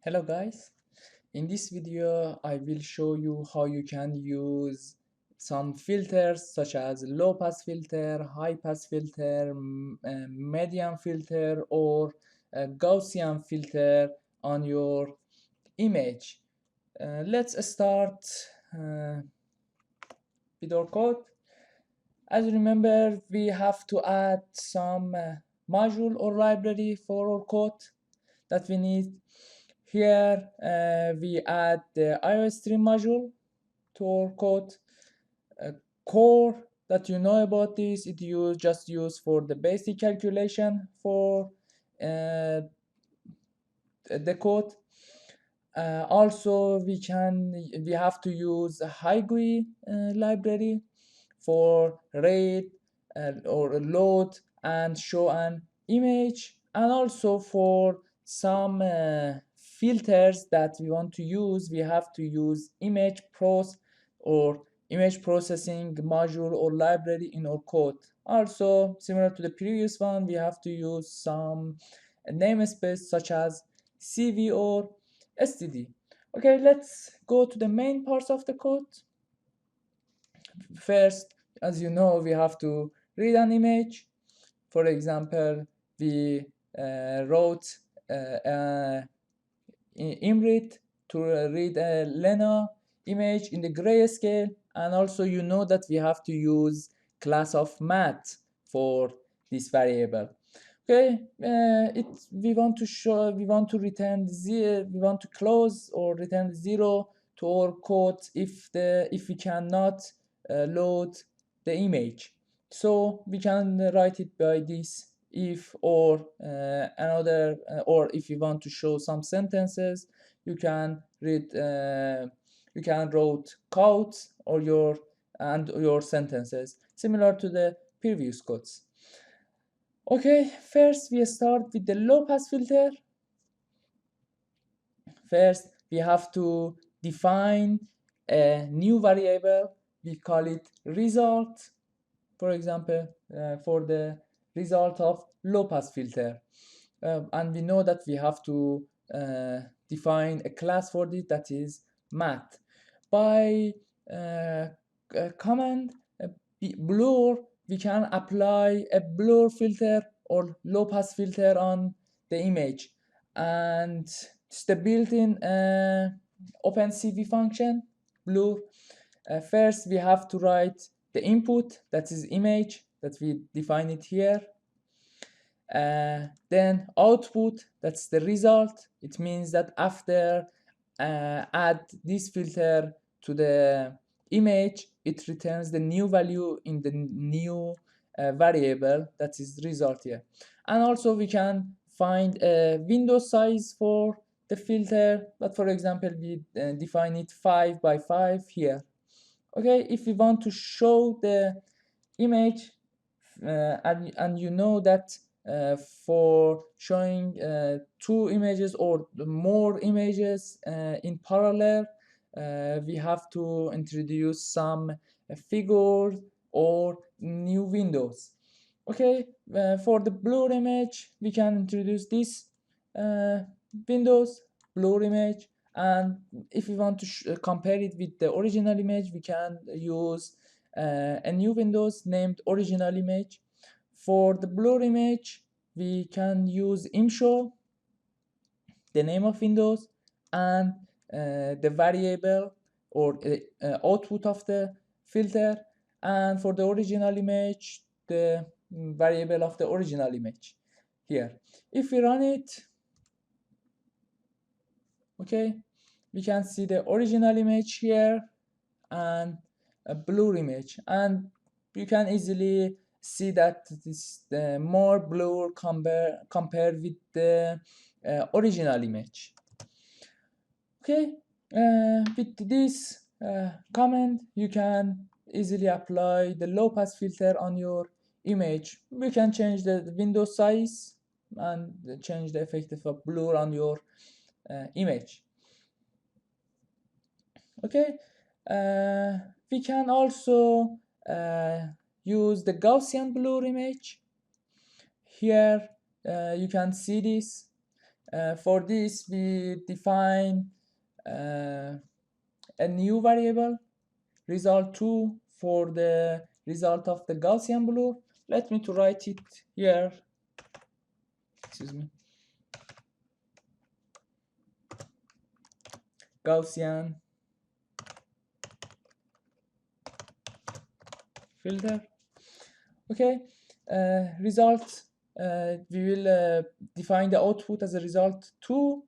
Hello guys, in this video I will show you how you can use some filters such as low pass filter, high pass filter, medium filter or Gaussian filter on your image. Let's start uh, with our code. As you remember, we have to add some module or library for our code that we need. Here we add the iOS stream module to our code. Core that you know about this, it just used for the basic calculation for the code. Also, we have to use a HiGUI library for read or load and show an image, and also for some filters that we want to use, we have to use image pros or image processing module or library in our code. Also, similar to the previous one, we have to use some namespace such as CV or std. Okay, let's go to the main parts of the code. First, as you know, we have to read an image. For example, we wrote Imrit to read a Lena image in the grayscale, and also you know that we have to use class of math for this variable. Okay, we want to return zero, we want to close or return 0 to our code if we cannot load the image. So we can write it by this if or another or if you want to show some sentences, you can read you can write codes or your sentences similar to the previous codes. Okay, first we start with the low pass filter. First, we have to define a new variable. We call it result, for example, for the result of low pass filter. And we know that we have to define a class for this that is math. By command blur, we can apply a blur filter or low pass filter on the image, and it's the built-in OpenCV function blur. First we have to write the input, that is image, that we define it here. Then output, that's the result. It means that after add this filter to the image, it returns the new value in the new variable, that is result here. And also we can find a window size for the filter, but for example we define it 5 by 5 here. Okay, if we want to show the image and you know that for showing two images or more images in parallel, we have to introduce some figures or new windows. Okay, for the blur image, we can introduce this windows, blur image, and if we want to compare it with the original image, we can use a new windows named original image. For the blur image, we can use imshow, the name of windows, and the variable or output of the filter. And for the original image, the variable of the original image here. If we run it, okay, we can see the original image here and a blur image, and you can easily see that this more blur compared with the original image. Okay, with this command you can easily apply the low pass filter on your image. We can change the window size and change the effect of a blur on your image. Okay, we can also use the Gaussian blur image. Here you can see this. For this, we define a new variable, result2, for the result of the Gaussian blur. Let me to write it here. Excuse me. Gaussian filter. Okay, result, we will define the output as a result 2.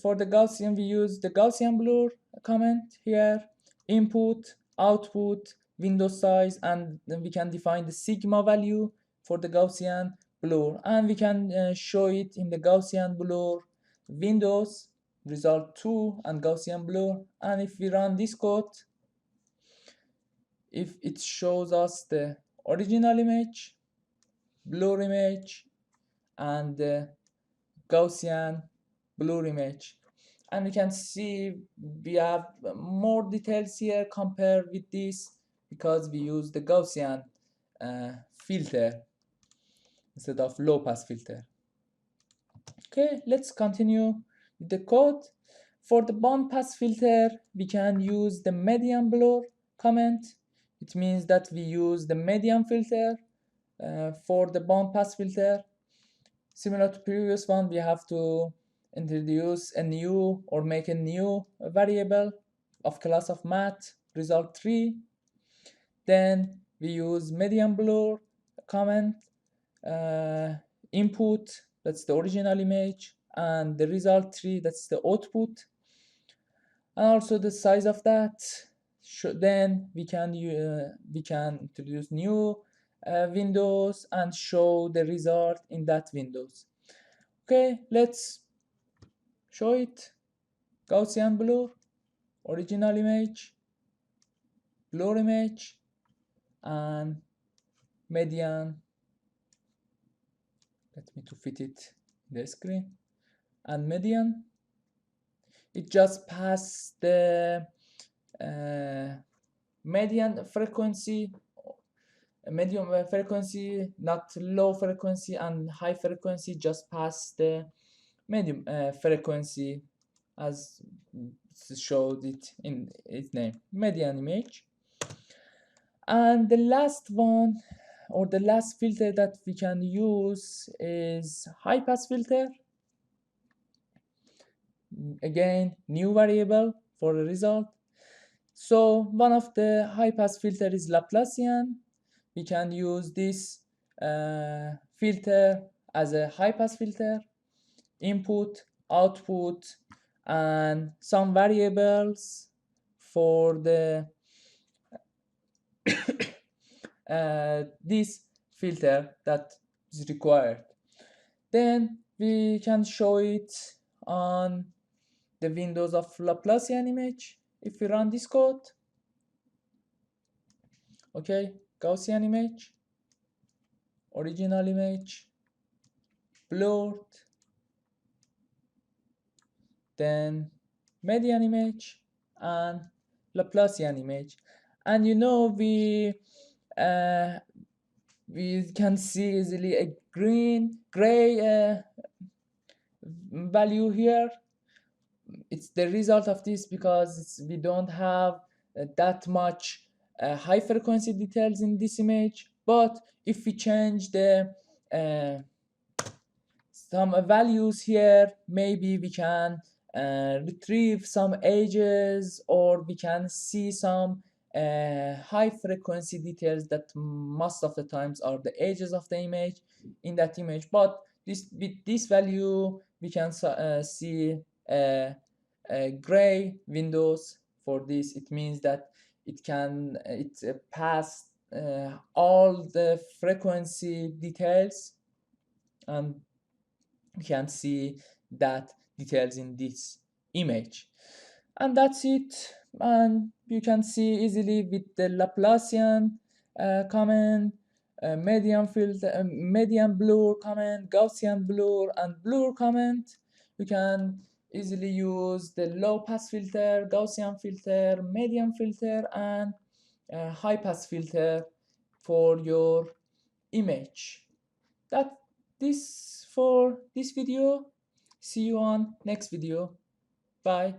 For the Gaussian, we use the Gaussian blur comment here, input, output, window size, and then we can define the sigma value for the Gaussian blur, and we can show it in the Gaussian blur windows, result 2 and Gaussian blur. And if we run this code, if it shows us the original image, blur image, and the Gaussian blur image, and we can see we have more details here compared with this because we use the Gaussian filter instead of low pass filter. Okay, let's continue with the code. For the band pass filter, we can use the median blur comment. It means that we use the median filter for the band pass filter. Similar to previous one, we have to introduce a new or make a new variable of class of math, result 3. Then we use median blur comment, input, that's the original image, and the result 3, that's the output, and also the size of that. Then we can introduce new windows and show the result in that windows. Okay, let's show it. Gaussian blur, original image, blur image, and median. Let me to fit it in the screen. And median, it just passed the median frequency, medium frequency, not low frequency, and high frequency just passed the medium frequency as showed it in its name, median image. And the last one, or the last filter that we can use, is high pass filter. Again, new variable for a result. So one of the high pass filter is Laplacian. We can use this filter as a high pass filter, input, output, and some variables for the this filter that is required. Then we can show it on the windows of Laplacian image. If we run this code, okay, Gaussian image, original image, blurred, then median image, and Laplacian image. And you know, we can see easily a gray value here. It's the result of this because we don't have that much high frequency details in this image. But if we change the some values here, maybe we can retrieve some edges, or we can see some high frequency details that most of the times are the edges of the image in that image. But with this value we can see gray windows. For this, it means that it can pass all the frequency details, and we can see that details in this image. And that's it. And you can see easily with the Laplacian comment, median filter, median blur comment, Gaussian blur, and blur comment. You can easily use the low pass filter, Gaussian filter, median filter, and high pass filter for your image. That this for this video. See you on next video. Bye.